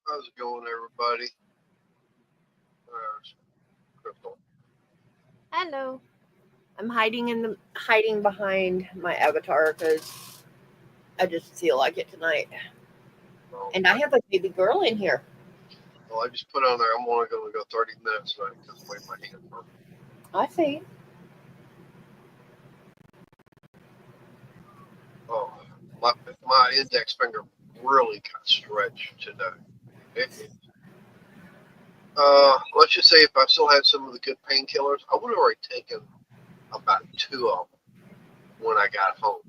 How's it going, everybody? There's Crystal. Hello. I'm hiding behind my avatar because I just feel like it tonight. Well, And I have a baby girl in here. I just put on there. I'm only going to go 30 minutes tonight because the way my hand hurt. I see. Oh, my index finger really got stretched today. Let's just say if I still had some of the good painkillers, I would have already taken about 2 of them when I got home.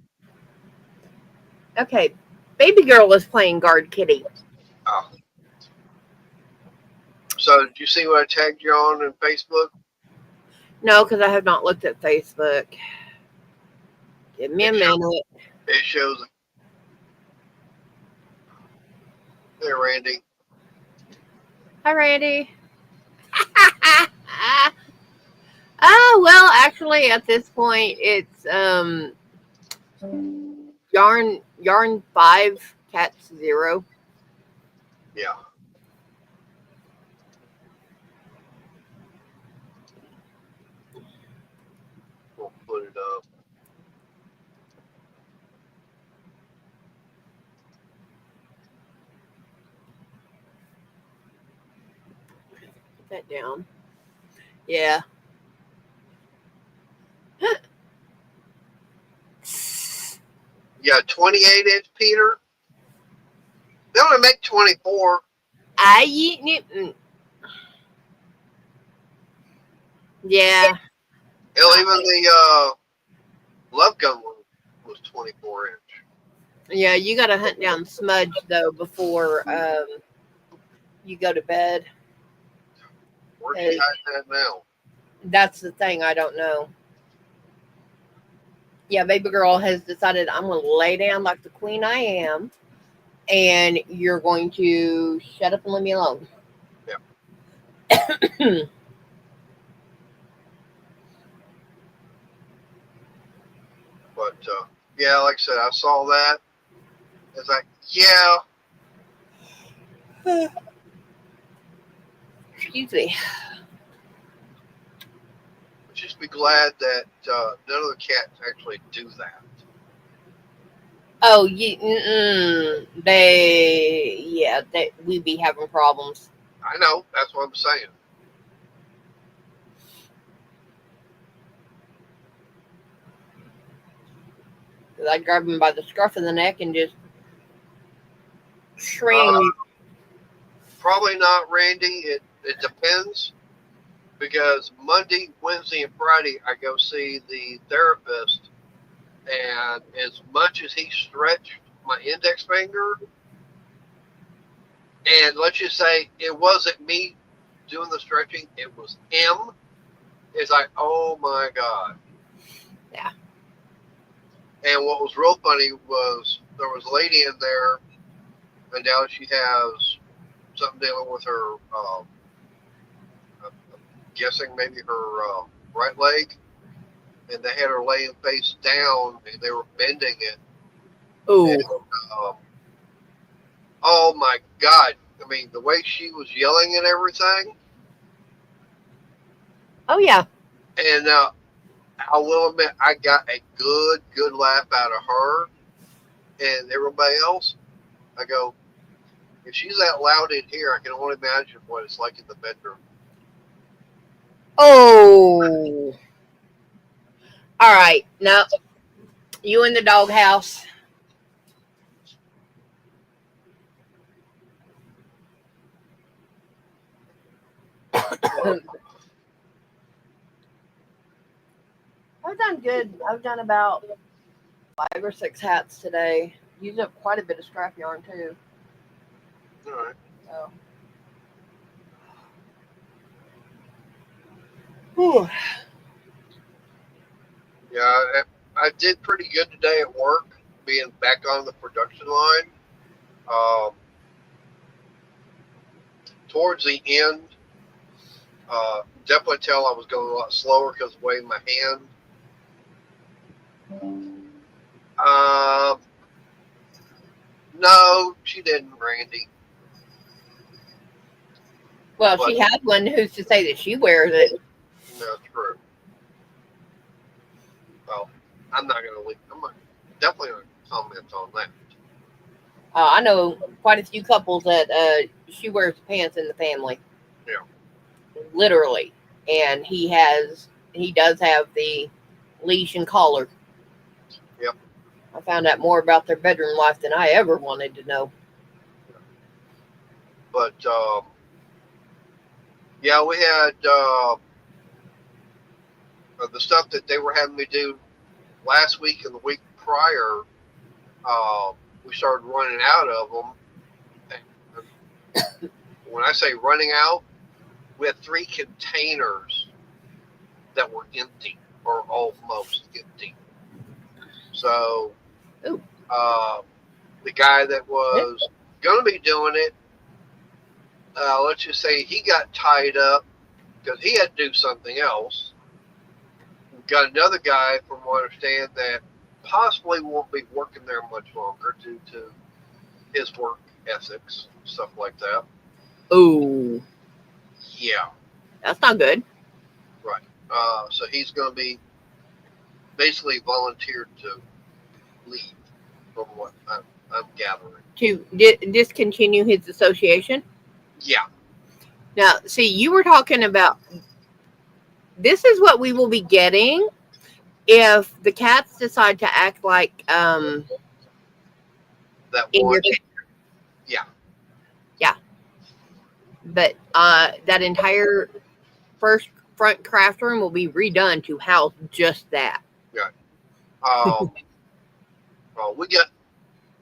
Okay. Baby girl is playing guard kitty. Oh. So did you see what I tagged you on in Facebook? No, because I have not looked at Facebook. Give me a minute. It shows. Hey, Randy. Hi, Randy. Oh, well, actually, at this point, it's yarn 5, cats 0. Yeah. We'll put it up. Put that down. Yeah. Yeah, 28-inch, Peter. They only make 24. Yeah. Hell, even the Love Gun one was 24-inch. Yeah, you got to hunt down Smudge though before you go to bed. Where's she hiding at now? That's the thing. I don't know. Yeah, baby girl has decided I'm going to lay down like the queen I am, and you're going to shut up and leave me alone. Yeah. But yeah, like I said, I saw that. It's like, yeah. Excuse me. Just be glad that none of the cats actually do that. Oh, we be having problems. I know. That's what I'm saying. I grab him by the scruff of the neck and just string. Probably not, Randy. It depends. Because Monday, Wednesday, and Friday, I go see the therapist. And as much as he stretched my index finger, and let's just say it wasn't me doing the stretching, it was him. It's like, oh my God. Yeah. And what was real funny was there was a lady in there, and now she has something dealing with her, I'm guessing maybe her right leg. And they had her laying face down, and they were bending it. Oh. Oh my God. I mean, the way she was yelling and everything. Oh, yeah. And I will admit, I got a good laugh out of her and everybody else. I go, if she's that loud in here, I can only imagine what it's like in the bedroom. Oh. All right. No. You in the doghouse. I've done good. I've done about 5 or 6 hats today. Used up quite a bit of scrap yarn too. All right. So. Whew. Yeah, I did pretty good today at work, being back on the production line. Towards the end, definitely tell I was going a lot slower because of the way my hand. No, she didn't, Randy. Well, But she has one. Who's to say that she wears it? no, true. Well, I'm not gonna leave. Definitely gonna comment on that. I know quite a few couples that she wears pants in the family, Yeah. literally, and he does have the leash and collar. Yep. I found out more about their bedroom life than I ever wanted to know. But yeah, we had the stuff that they were having me do last week and the week prior. We started running out of them. And when I say running out, we had 3 containers that were empty or almost empty. So the guy that was going to be doing it, let's just say he got tied up because he had to do something else. We've got another guy, from what I understand, that possibly won't be working there much longer due to his work ethics, stuff like that. Oh, Yeah. that's not good. Right. So he's going to be basically volunteered to leave, from what I'm gathering. To discontinue his association. Yeah. Now, see, you were talking about this is what we will be getting if the cats decide to act like That in one. your Yeah. but that entire first front craft room will be redone to house just that. We got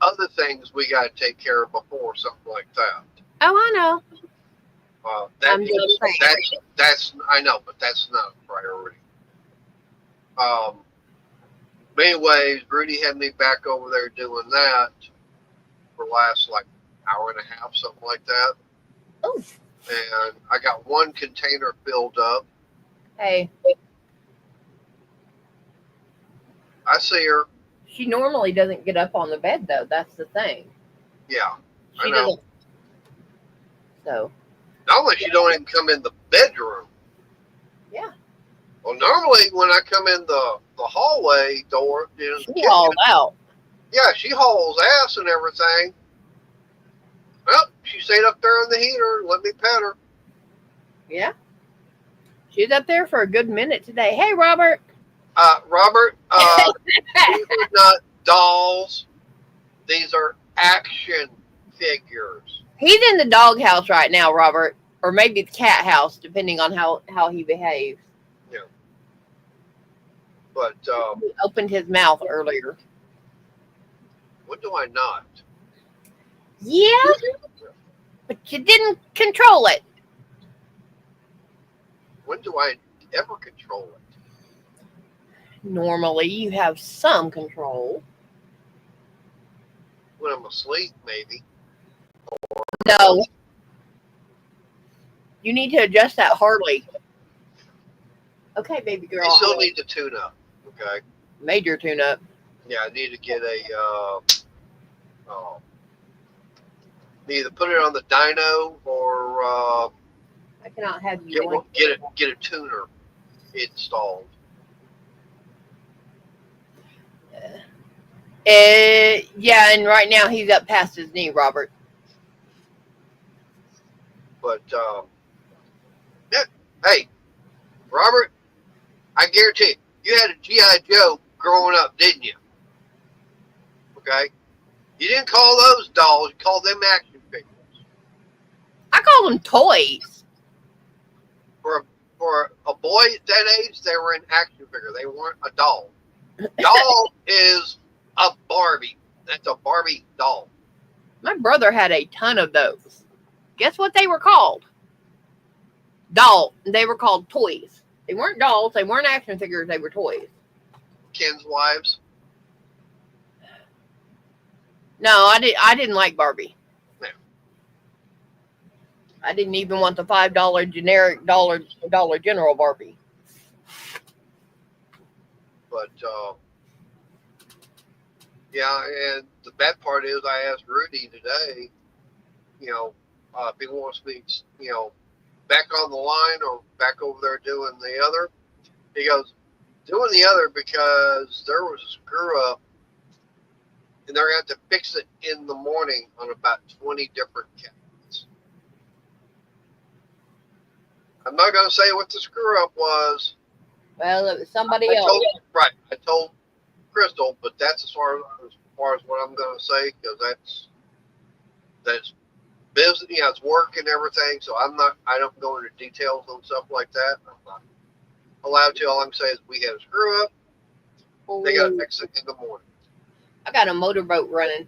other things we got to take care of before something like that. Oh, I know. I'm just saying. That's I know, but that's not a priority. But anyways, Rudy had me back over there doing that for the last hour and a half, something like that. Oh. And I got 1 container filled up. Hey. I see her. She normally doesn't get up on the bed, though. That's the thing. Yeah, she doesn't. So. Not only she don't even come in the bedroom. Yeah. Well, normally when I come in the hallway door, she hauls out. Yeah, she hauls ass and everything. Well, she stayed up there in the heater and let me pet her. Yeah. She's up there for a good minute today. Hey, Robert. Robert, these are not dolls. These are action figures. He's in the doghouse right now, Robert. Or maybe the cat house, depending on how he behaves. Yeah. But he opened his mouth earlier. When do I not? Yeah. But you didn't control it. When do I ever control it? Normally, you have some control. When I'm asleep, maybe. No. You need to adjust that Harley. Okay, baby girl. I still need to tune up. Okay. Major tune up. Yeah, I need to get a. Either put it on the dyno or. I cannot have you get a tuner installed. Yeah, and right now he's up past his knee, Robert. But yeah, hey, Robert, I guarantee you had a G.I. Joe growing up, didn't you? Okay, you didn't call those dolls; you called them action figures. I call them toys. For a boy at that age, they were an action figure. They weren't a doll. Doll is a Barbie. That's a Barbie doll. My brother had a ton of those. Guess what they were called? Doll. They were called toys. They weren't dolls. They weren't action figures. They were toys. Ken's wives. No, I didn't like Barbie. No. I didn't even want the $5 generic Dollar General Barbie. But yeah, and the bad part is I asked Rudy today, if he wants me, back on the line or back over there doing the other? He goes, doing the other because there was a screw up and they're going to have to fix it in the morning on about 20 different cabinets. I'm not going to say what the screw up was. Well, it was somebody else. I told Crystal, but that's as far as what I'm going to say, because that's business, it's work and everything. So I don't go into details on stuff like that. I'm not allowed to. All I'm saying is we had a screw up. They got to fix it in the morning. I got a motorboat running,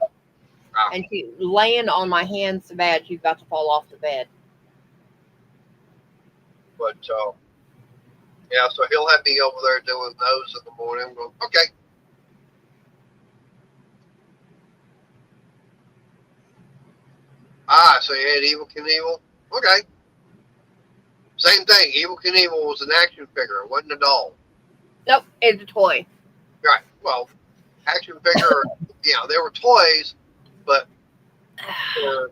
and she's laying on my hand so bad she's about to fall off the bed. But yeah, so he'll have me over there doing those in the morning. I'm going, okay. So you had Evel Knievel? Okay. Same thing. Evel Knievel was an action figure. It wasn't a doll. Nope, it's a toy. Right. Well, action figure, they were toys, but for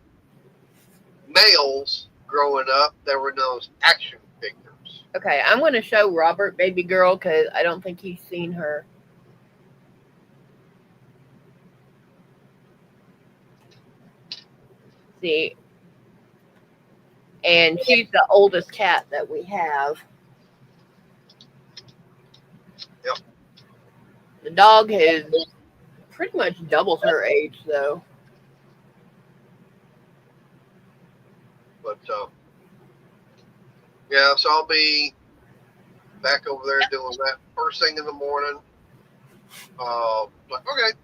males growing up, there were those action figures. Okay, I'm going to show Robert Baby Girl because I don't think he's seen her. See? And she's the oldest cat that we have. Yep. The dog has pretty much doubled her age, though. But, yeah, so I'll be back over there doing that first thing in the morning. Like, okay.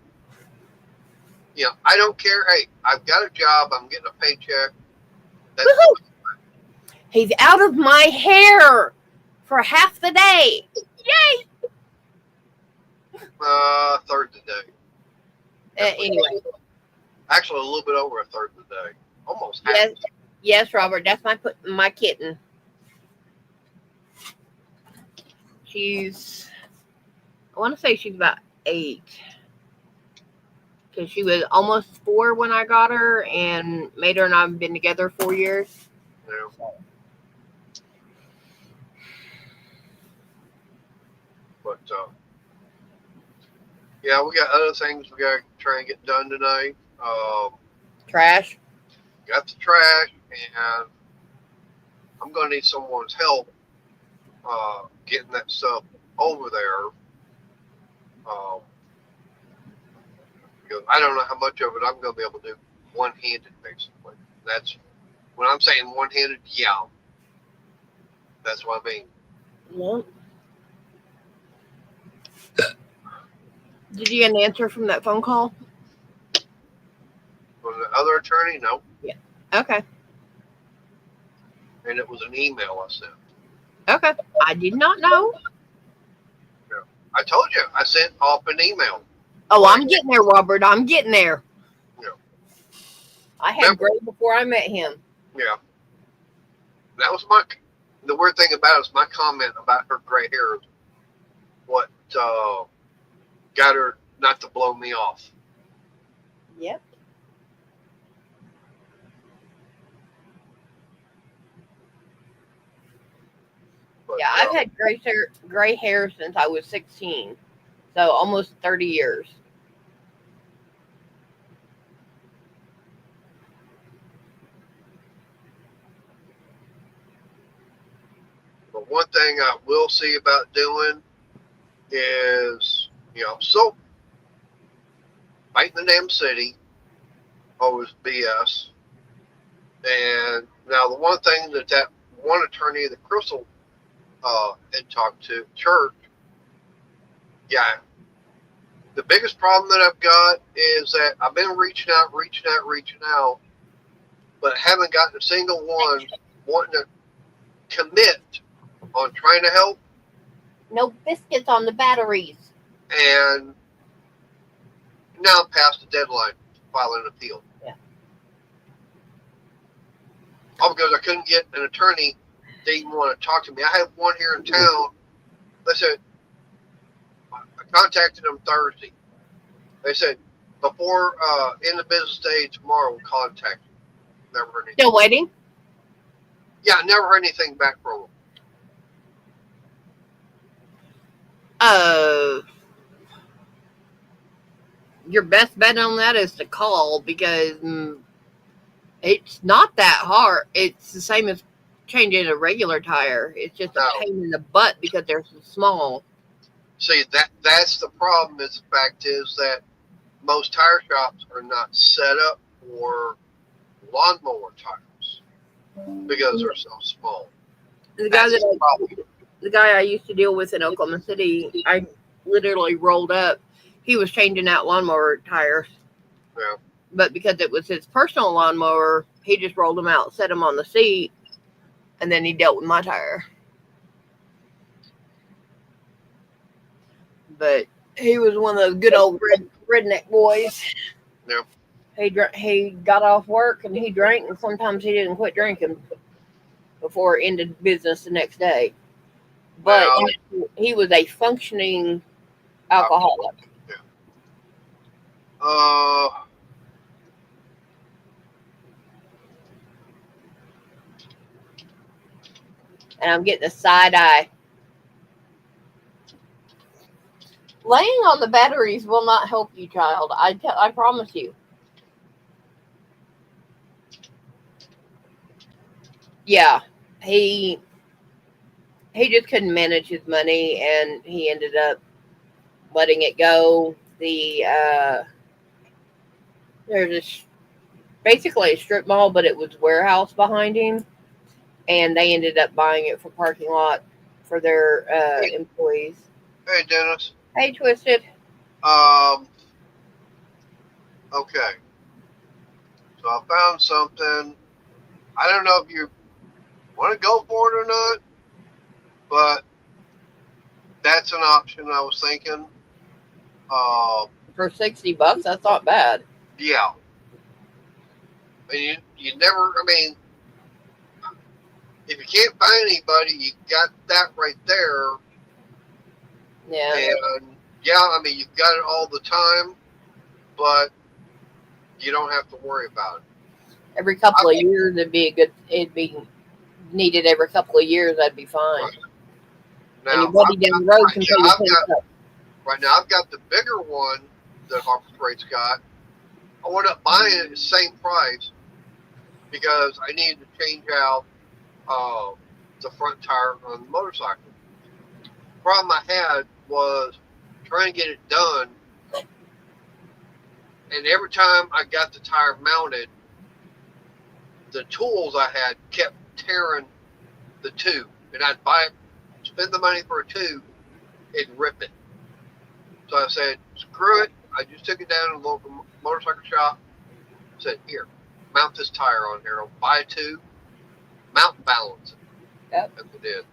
I don't care. Hey, I've got a job. I'm getting a paycheck. That's He's out of my hair for half the day. Yay! Third of the day. Anyway. Actually, a little bit over a third of the day. Almost half. Yes, Robert. That's my kitten. I want to say she's about 8. Because she was almost 4 when I got her, and Mater and I have been together 4 years. Yeah. But, yeah, we got other things we got to try and get done tonight. Trash. Got the trash, and I'm going to need someone's help getting that stuff over there. Because I don't know how much of it I'm going to be able to do one-handed, basically. That's when I'm saying one-handed. Yeah, that's what I mean. Yep. Did you get an answer from that phone call? From the other attorney? No. Yeah. Okay. And it was an email I sent. Okay. I did not know. Yeah. I told you. I sent off an email. Oh, I'm getting there, Robert. I'm getting there. Yeah. I had Gray before I met him. Yeah. That was the weird thing about it is my comment about her gray hair is what got her not to blow me off. Yep. But, yeah, I've had gray hair since I was 16. So almost 30 years. But one thing I will see about doing is, so fighting the damn city, always BS. And now the one thing that one attorney that Crystal had talked to, Church, yeah, the biggest problem that I've got is that I've been reaching out, but haven't gotten a single one wanting to commit on trying to help. No biscuits on the batteries. And now I'm past the deadline to file an appeal. Yeah. All because I couldn't get an attorney that even want to talk to me. I have one here in town. They said, I contacted them Thursday. They said, before end of business day tomorrow, we'll contact you. Never heard anything. Still waiting? Yeah, I never heard anything back from them. Your best bet on that is to call because it's not that hard. It's the same as changing a regular tire. It's just a No. pain in the butt because they're so small. See, that's the problem. Is the fact is that most tire shops are not set up for lawnmower tires because they're so small. The guy That's the problem. the guy I used to deal with in Oklahoma City, I literally rolled up. He was changing out lawnmower tires. Yeah. But because it was his personal lawnmower, he just rolled them out, set them on the seat, and then he dealt with my tire. But he was one of those good old redneck boys. Yeah. He got off work and he drank, and sometimes he didn't quit drinking before it ended business the next day. But he was a functioning alcoholic. Yeah. And I'm getting a side eye. Laying on the batteries will not help you, child. I promise you. Yeah, he just couldn't manage his money, and he ended up letting it go. There's basically a strip mall, but it was warehouse behind him, and they ended up buying it for parking lot for their employees. Hey, Dennis. Hey, Twisted. Okay. So I found something. I don't know if you want to go for it or not, but that's an option I was thinking. For $60, that's not bad. Yeah. And you never, I mean, if you can't find anybody, you got that right there. Yeah. And yeah, I mean, you've got it all the time, but you don't have to worry about it. Every couple of years, it'd be needed every couple of years, that'd be fine. Right. Now, and your buddy down the road can pay you right now, I've got the bigger one that Harbor Freight's got. I wound up buying it at the same price because I needed to change out the front tire on the motorcycle. The problem I had was trying to get it done, and every time I got the tire mounted, the tools I had kept tearing the tube, and I'd spend the money for a tube, and rip it. So I said, screw it. I just took it down to the local motorcycle shop. Said, here, mount this tire on here. I'll buy a tube, mount and balance it. Yep. And I did.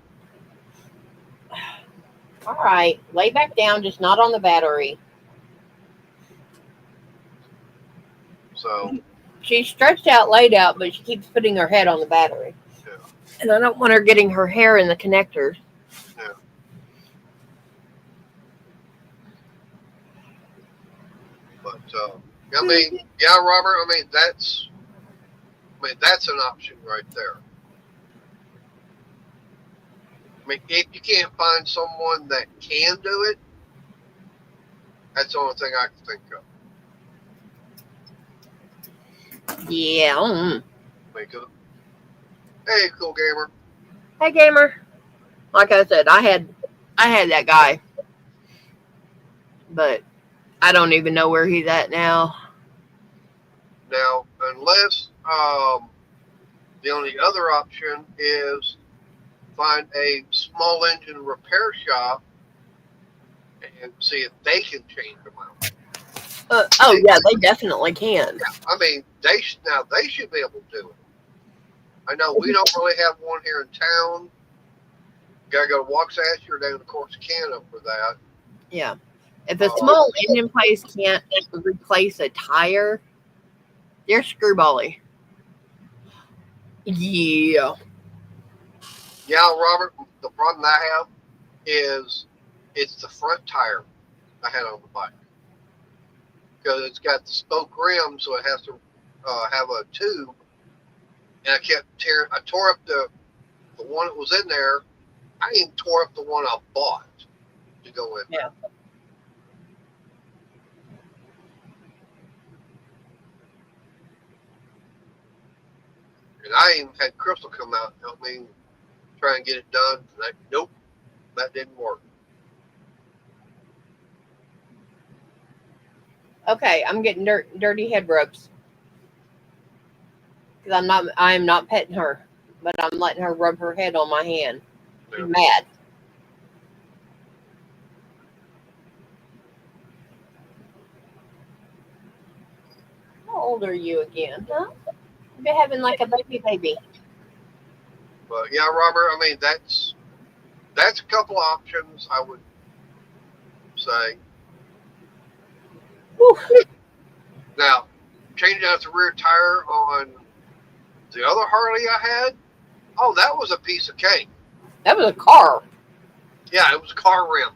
All right, lay back down, just not on the battery. So she's stretched out, laid out, but she keeps putting her head on the battery. Yeah. And I don't want her getting her hair in the connectors. Yeah. But I mean, yeah, Robert. I mean, that's an option right there. I mean, if you can't find someone that can do it, that's the only thing I can think of. Yeah. Hey, cool gamer. Hey, gamer. Like I said, I had that guy, but I don't even know where he's at now. Now, unless the only other option is find a small engine repair shop and see if they can change them out. Oh yeah, they definitely can. Yeah, I mean, they should be able to do it. I know we don't really have one here in town. Gotta go to Waxahachie or down to Corsicana for that. Yeah. If a small engine place can't replace a tire, they're screwbally. Yeah. Yeah, Robert, the problem I have is it's the front tire I had on the bike. Because it's got the spoke rim, so it has to have a tube. And I tore up the the one that was in there, I even tore up the one I bought to go in there. Yeah. And I even had Crystal come out and help me try and get it done. Nope, that didn't work. Okay, I'm getting dirty head rubs. Because I am not petting her, but I'm letting her rub her head on my hand. She's Yeah. mad. How old are you again, huh? You've been having like a baby. But yeah, Robert, I mean, that's a couple of options I would say. Whew. Now, changing out the rear tire on the other Harley I had, oh, that was a piece of cake. That was a car. Yeah, it was a car rim.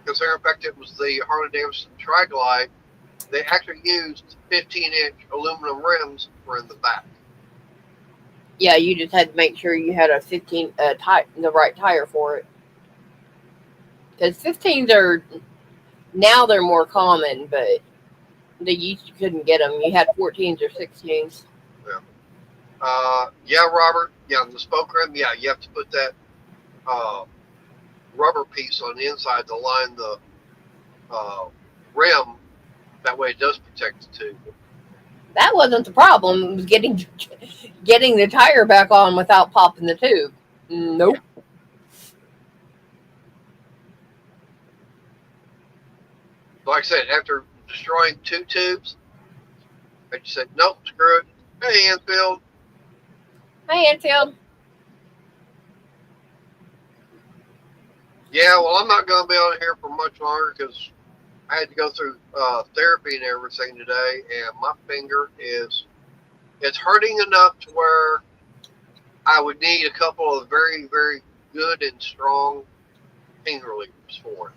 Because in fact, it was the Harley Davidson Tri-Glide. They actually used 15-inch aluminum rims for in the back. Yeah, you just had to make sure you had a the right tire for it. Because 15s are now they're more common, but they used you couldn't get them. You had 14s or 16s. Yeah, Robert. Yeah, the spoke rim. Yeah, you have to put that rubber piece on the inside to line the rim. That way, it does protect the tube. That wasn't the problem. It was getting the tire back on without popping the tube. Nope. Like I said, after destroying 2 tubes, I just said, nope, screw it. Hey, Anfield. Hey, Anfield. Yeah, well, I'm not going to be on here for much longer because I had to go through therapy and everything today, and my finger it's hurting enough to where I would need a couple of very, very good and strong pain relievers for it.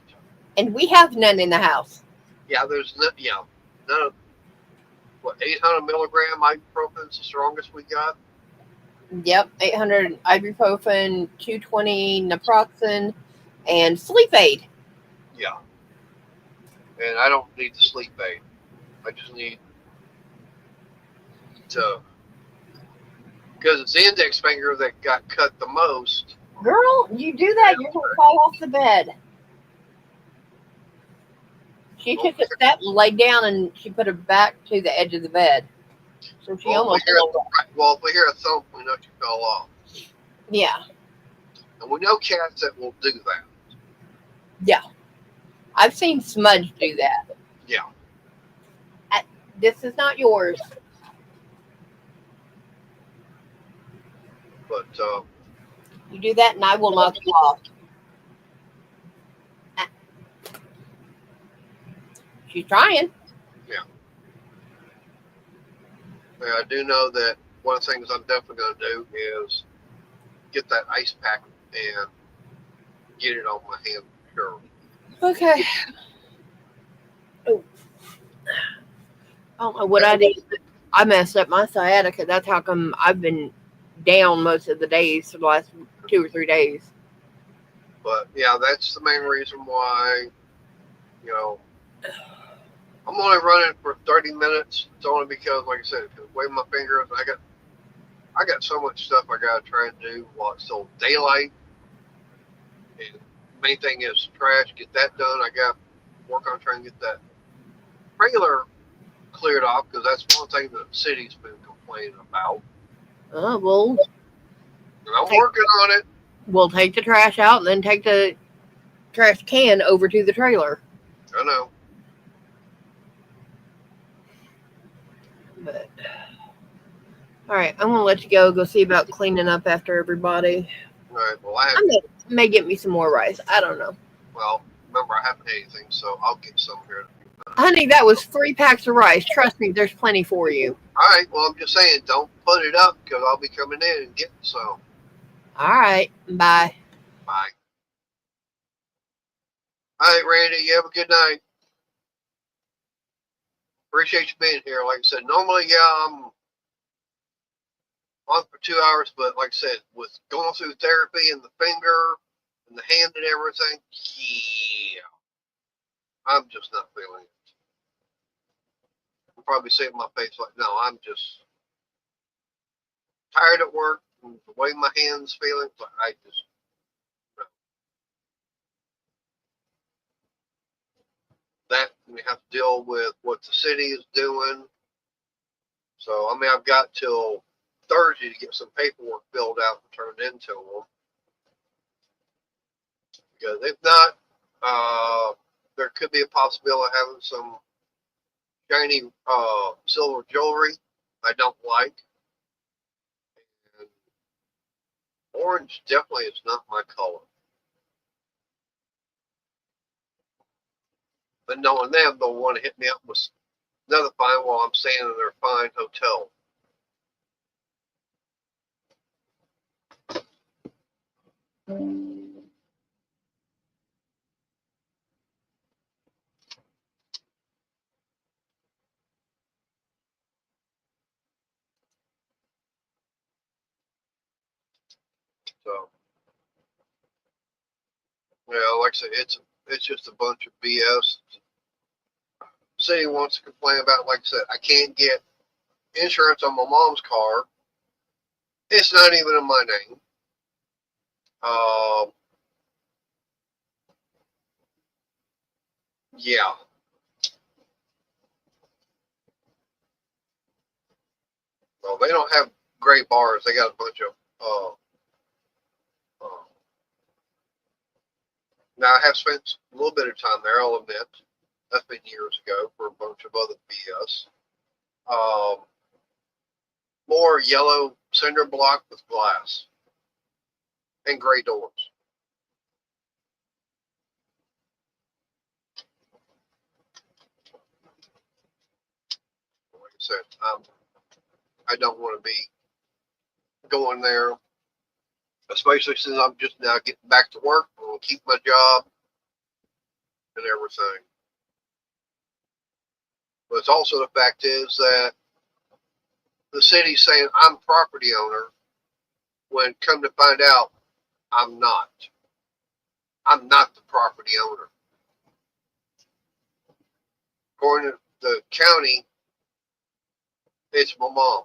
And we have none in the house. Yeah, none of, 800 milligram ibuprofen is the strongest we got? Yep, 800 ibuprofen, 220 naproxen, and sleep aid. Yeah. And I don't need the sleep aid. I just need to, because it's the index finger that got cut the most. Girl, you do that, you're going to fall off the bed. She took a step and laid down, and she put her back to the edge of the bed. So she almost fell off. Well, if we hear a thump, we know she fell off. Yeah. And we know cats that will do that. Yeah. I've seen Smudge do that. Yeah. This is not yours. But, You do that, and I will knock you off. She's trying. Yeah. I do know that one of the things I'm definitely going to do is get that ice pack and get it on my hand. Sure. Okay. Oh. I don't know what I did. I messed up my sciatica. That's how come I've been down most of the days for the last 2 or 3 days. But yeah, that's the main reason why, I'm only running for 30 minutes. It's only because, like I said, the way my fingers, I got so much stuff I got to try and do while it's still daylight. And the main thing is trash, get that done. I got to work on trying to get that trailer cleared off because that's one thing the city's been complaining about. Well, And I'm working on it. We'll take the trash out and then take the trash can over to the trailer. I know. But all right, I'm gonna let you go see about cleaning up after everybody. All right. Well, I may get me some more rice. I don't know. Well, remember, I haven't had anything, so I'll get some here. Honey, that was 3 packs of rice. Trust me, there's plenty for you. All right. Well, I'm just saying, don't put it up because I'll be coming in and getting some. All right. Bye. Bye. All right, Randy. You have a good night. Appreciate you being here. Like I said, normally, yeah, I'm on 2 hours, but like I said, with going through therapy and the finger and the hand and everything, yeah, I'm just not feeling it. You'll probably see it in my face like, no, I'm just tired at work and the way my hands feeling, but I just, no. That we have to deal with what the city is doing. So, I mean, I've got till Thursday to get some paperwork filled out and turned into them. Because if not, there could be a possibility of having some shiny silver jewelry I don't like. And orange definitely is not my color. But knowing them, they'll want to hit me up with another fine while I'm staying in their fine hotel. So, yeah, like I said, it's just a bunch of BS. City wants to complain about, like I said, I can't get insurance on my mom's car. It's not even in my name. Um, yeah. Well, they don't have gray bars. They got a bunch of. Uh, now, I have spent a little bit of time there, I'll admit. That's been years ago for a bunch of other BS. Um, more yellow cinder block with glass and gray doors. Like I said, I don't want to be going there, especially since I'm just now getting back to work. I'm going to keep my job and everything. But it's also the fact is that the city's saying I'm property owner when come to find out I'm not. I'm not the property owner. According to the county, it's my mom.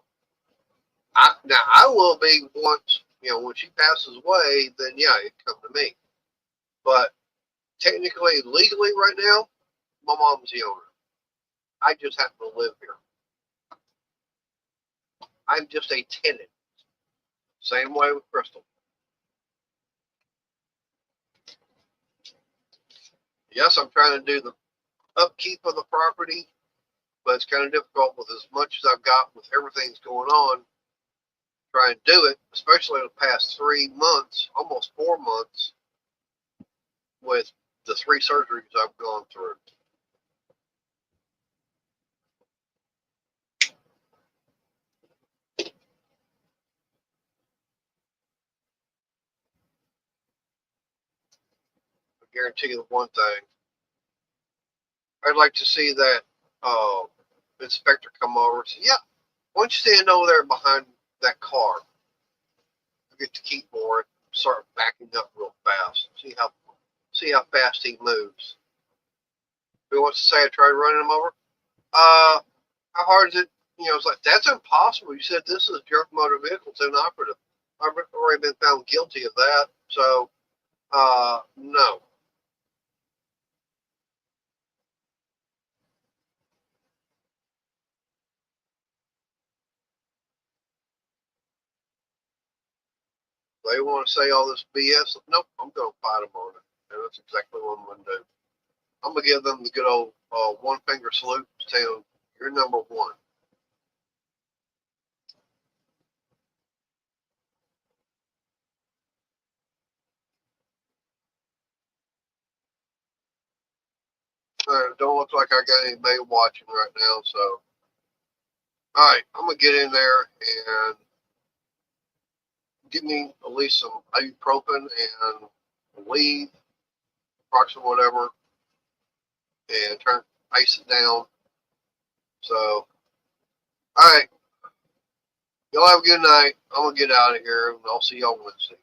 Now I will be once, when she passes away, then yeah, it come to me. But technically, legally right now, my mom's the owner. I just happen to live here. I'm just a tenant. Same way with Crystal. Yes, I'm trying to do the upkeep of the property, but it's kind of difficult with as much as I've got with everything's going on. Try and do it, especially the past 3 months, almost 4 months, with the 3 surgeries I've gone through. I guarantee you the one thing. I'd like to see that inspector come over and say, yeah, why don't you stand over there behind that car? You get the keyboard, start backing up real fast. See how fast he moves. If he wants to say I tried running him over, how hard is it? It's like, that's impossible. You said this is junk motor vehicle, it's inoperative. I've already been found guilty of that. So, no. They want to say all this BS. Nope, I'm going to fight them on it. And that's exactly what I'm going to do. I'm going to give them the good old one finger salute, saying, you're number one. Don't look like I got anybody watching right now, so. All right, I'm going to get in there and give me at least some ibuprofen and leave, approximately whatever, and try to ice it down. So, all right. Y'all have a good night. I'm gonna get out of here, and I'll see y'all Wednesday.